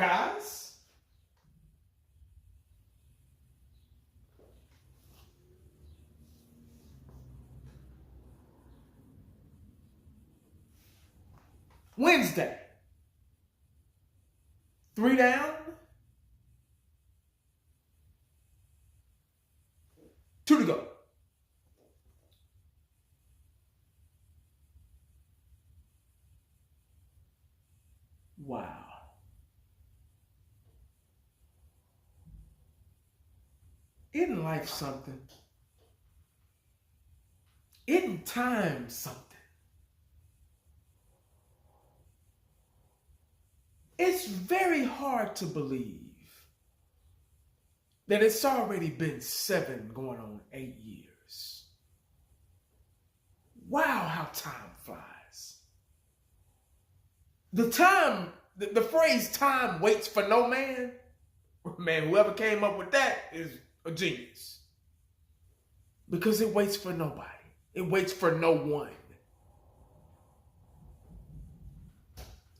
guys. Wednesday. 3 down. 2 to go. Wow. Isn't life something? Isn't time something? It's very hard to believe that it's already been 7 going on 8 years. Wow, how time flies. The phrase time waits for no man, man, whoever came up with that is a genius. Because it waits for nobody. It waits for no one.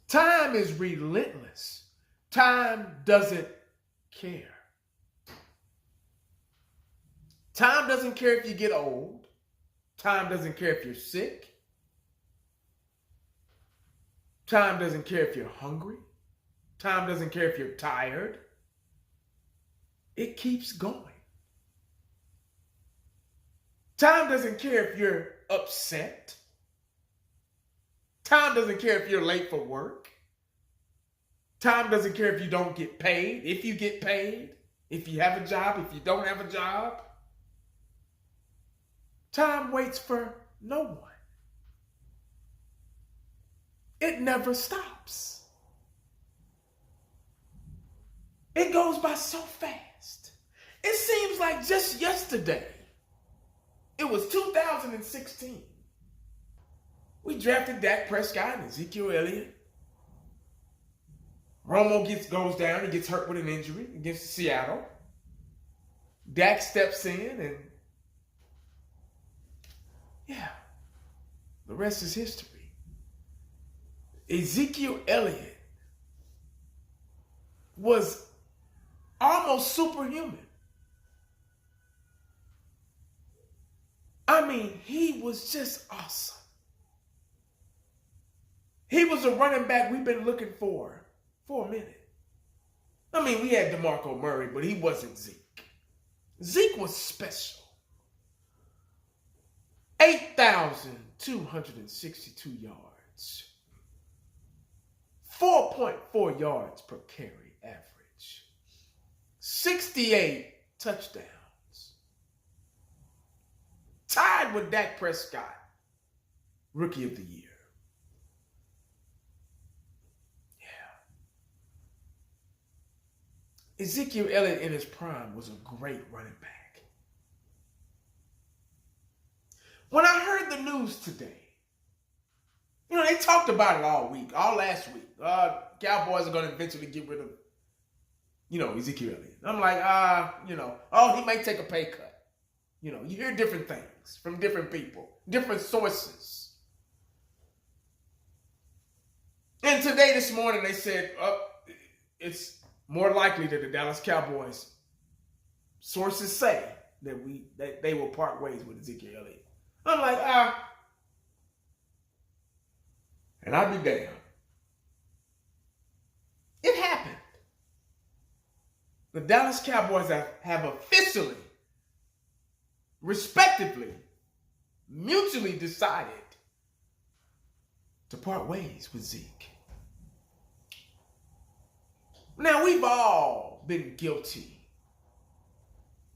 Time is relentless. Time doesn't care. Time doesn't care if you get old. Time doesn't care if you're sick. Time doesn't care if you're hungry. Time doesn't care if you're tired. It keeps going. Time doesn't care if you're upset. Time doesn't care if you're late for work. Time doesn't care if you don't get paid, if you get paid, if you have a job, if you don't have a job. Time waits for no one. It never stops. It goes by so fast. It seems like just yesterday, it was 2016. We drafted Dak Prescott and Ezekiel Elliott. Romo goes down, he gets hurt with an injury against Seattle. Dak steps in and yeah, the rest is history. Ezekiel Elliott was almost superhuman. I mean, he was just awesome. He was a running back we've been looking for a minute. I mean, we had DeMarco Murray, but he wasn't Zeke. Zeke was special. 8,262 yards. 4.4 yards per carry average. 68 touchdowns. Tied with Dak Prescott, Rookie of the Year. Yeah. Ezekiel Elliott in his prime was a great running back. When I heard the news today, they talked about it all week, all last week. Cowboys are going to eventually get rid of, Ezekiel Elliott. I'm like, he may take a pay cut. You hear different things from different people, different sources. And this morning, they said, it's more likely that the Dallas Cowboys, sources say, that they will part ways with Ezekiel Elliott. I'm like, and I'll be damned. It happened. The Dallas Cowboys have officially, respectively, mutually decided to part ways with Zeke. Now, we've all been guilty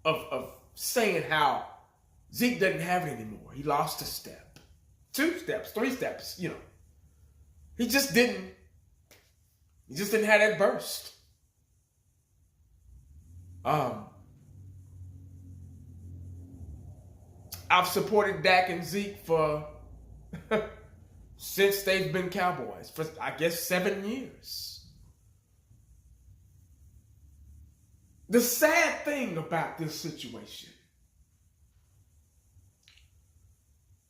of saying how Zeke doesn't have it anymore. He lost a step, 2 steps, 3 steps, He just didn't have that burst. I've supported Dak and Zeke for since they've been Cowboys, for I guess 7 years. The sad thing about this situation,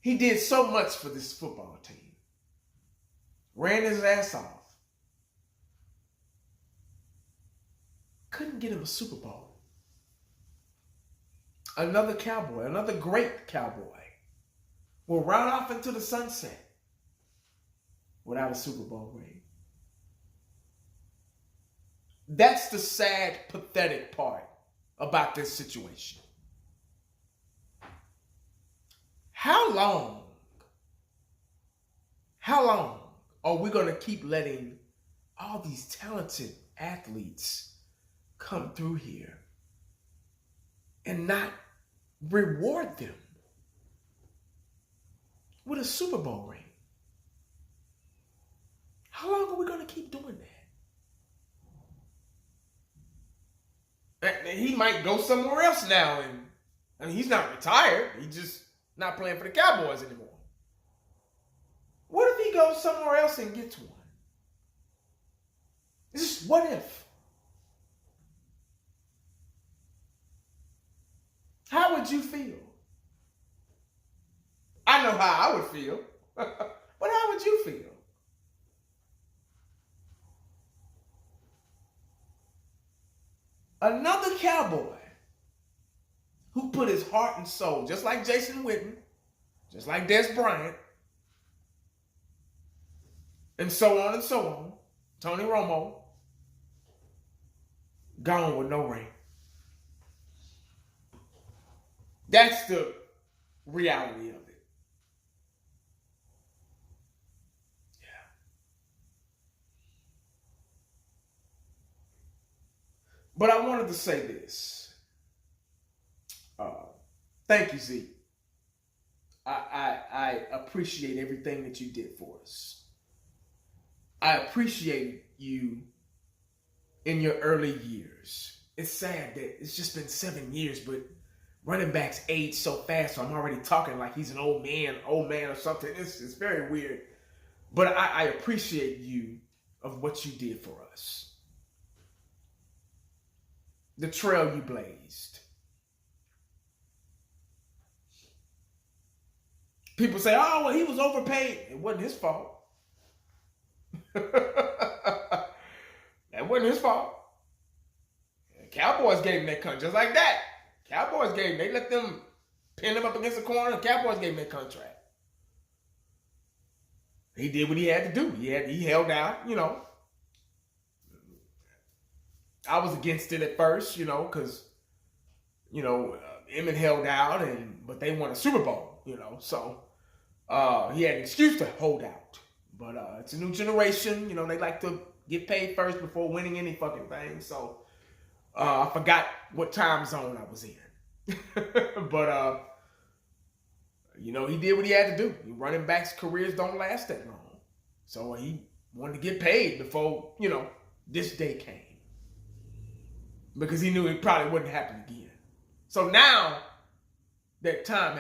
he did so much for this football team. Ran his ass off. couldn't get him a Super Bowl. Another Cowboy, another great Cowboy, will ride off into the sunset without a Super Bowl ring. That's the sad, pathetic part about this situation. How long are we going to keep letting all these talented athletes come through here and not reward them with a Super Bowl ring? How long are we going to keep doing that? He might go somewhere else now, and he's not retired. He's just not playing for the Cowboys anymore. What if he goes somewhere else and gets one? It's just what if? How would you feel? I know how I would feel, but how would you feel? Another Cowboy who put his heart and soul, just like Jason Witten, just like Des Bryant, and so on, Tony Romo, gone with no ring. That's the reality of it. Yeah. But I wanted to say this. Thank you, Zeke. I appreciate everything that you did for us. I appreciate you in your early years. It's sad that it's just been 7 years, but running backs age so fast, so I'm already talking like he's an old man or something. It's very weird. But I appreciate you of what you did for us. The trail you blazed. People say, oh, well, he was overpaid. It wasn't his fault. That wasn't his fault. Cowboys gave him that contract, just like that. Cowboys gave him, they let them pin him up against the corner. Cowboys gave him that contract. He did what he had to do. He held out, you know. I was against it at first, you know, because, you know, Emmett held out, but they won a Super Bowl, you know. So he had an excuse to hold out. But it's a new generation. You know, they like to get paid first before winning any fucking thing. So I forgot what time zone I was in. But, you know, he did what he had to do. Running backs' careers don't last that long. So he wanted to get paid before, you know, this day came. Because he knew it probably wouldn't happen again. So now that time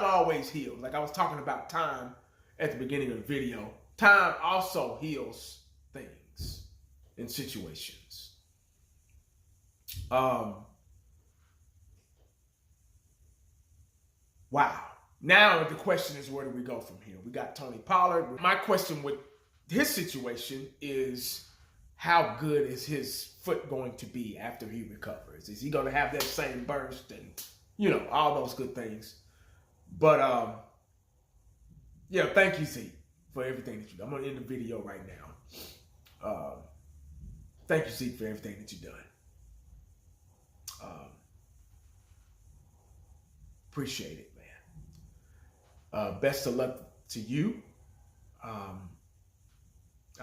always heals. Like I was talking about time at the beginning of the video. Time also heals things and situations. Wow. Now the question is, where do we go from here? We got Tony Pollard. My question with his situation is, how good is his foot going to be after he recovers? Is he going to have that same burst and, you know, all those good things? But, yeah, thank you, Zeke, for everything that you do. I'm going to end the video right now. Thank you, Zeke, for everything that you've done. Appreciate it, man. Best of luck to you. I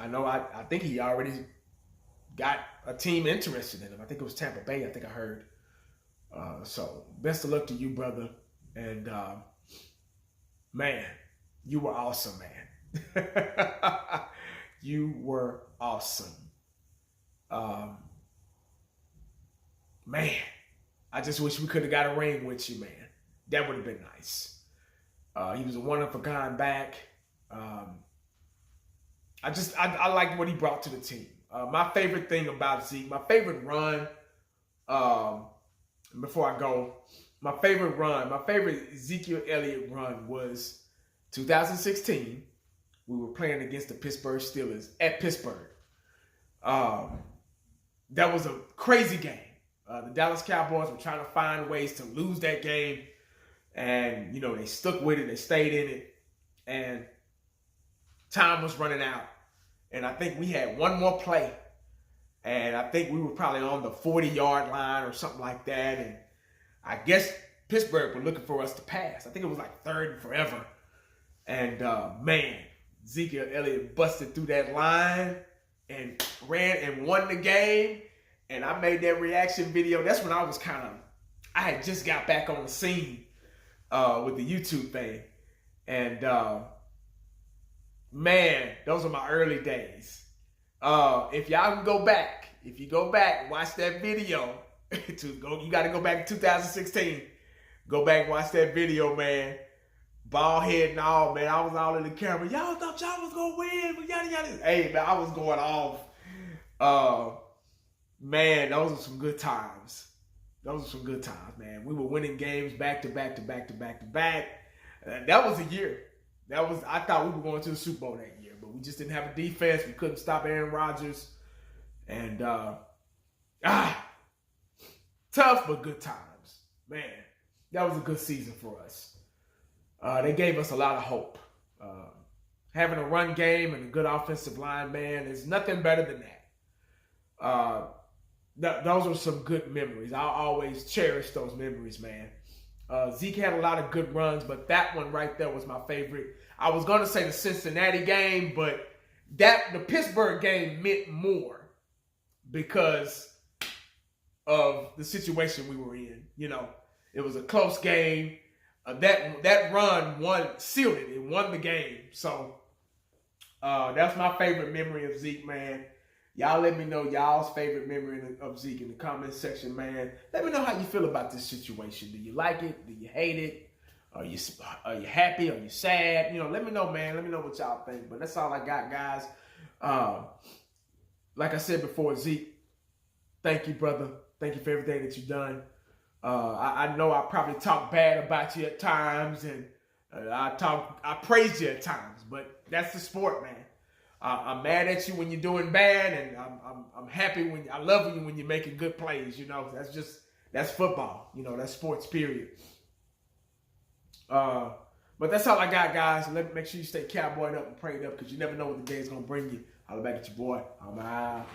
know I think he already got a team interested in him. I think it was Tampa Bay, I think I heard. So best of luck to you, brother. And man, you were awesome, man. You were awesome. Man, I just wish we could have got a ring with you, man. That would have been nice. He was a one-of-a-kind back. I liked what he brought to the team. My favorite thing about Zeke, my favorite run, before I go, my favorite Ezekiel Elliott run was 2016. We were playing against the Pittsburgh Steelers at Pittsburgh. that was a crazy game. The Dallas Cowboys were trying to find ways to lose that game. And, you know, they stuck with it. They stayed in it. And time was running out. And I think we had one more play. And I think we were probably on the 40-yard line or something like that. And I guess Pittsburgh were looking for us to pass. I think it was like 3rd and forever. And, man, Ezekiel Elliott busted through that line and ran and won the game. And I made that reaction video. That's when I had just got back on the scene with the YouTube thing. And, man, those are my early days. If y'all can go back, and watch that video, you got to go back to 2016. Go back and watch that video, man. Bald head and all, man. I was all in the camera. Y'all thought y'all was going to win, but yada, yada. Hey, man, I was going off. Man, those are some good times. Those are some good times, man. We were winning games back to back to back to back to back. That was a year. I thought we were going to the Super Bowl that year, but we just didn't have a defense. We couldn't stop Aaron Rodgers. And, tough but good times. Man, that was a good season for us. They gave us a lot of hope. Having a run game and a good offensive line, man, there's nothing better than that. Those are some good memories. I'll always cherish those memories, man. Zeke had a lot of good runs, but that one right there was my favorite. I was going to say the Cincinnati game, but the Pittsburgh game meant more because of the situation we were in. You know, it was a close game. That run sealed it. It won the game. So that's my favorite memory of Zeke, man. Y'all let me know y'all's favorite memory of Zeke in the comment section, man. Let me know how you feel about this situation. Do you like it? Do you hate it? Are you happy? Are you sad? You know, let me know, man. Let me know what y'all think. But that's all I got, guys. Like I said before, Zeke, thank you, brother. Thank you for everything that you've done. I know I probably talk bad about you at times, and I praise you at times, but that's the sport, man. I'm mad at you when you're doing bad, and I'm happy I love you when you're making good plays. You know, that's football. You know, that's sports, period. But that's all I got, guys. Make sure you stay cowboyed up and prayed up, because you never know what the day is gonna bring you. Holla back at your boy. I'm out.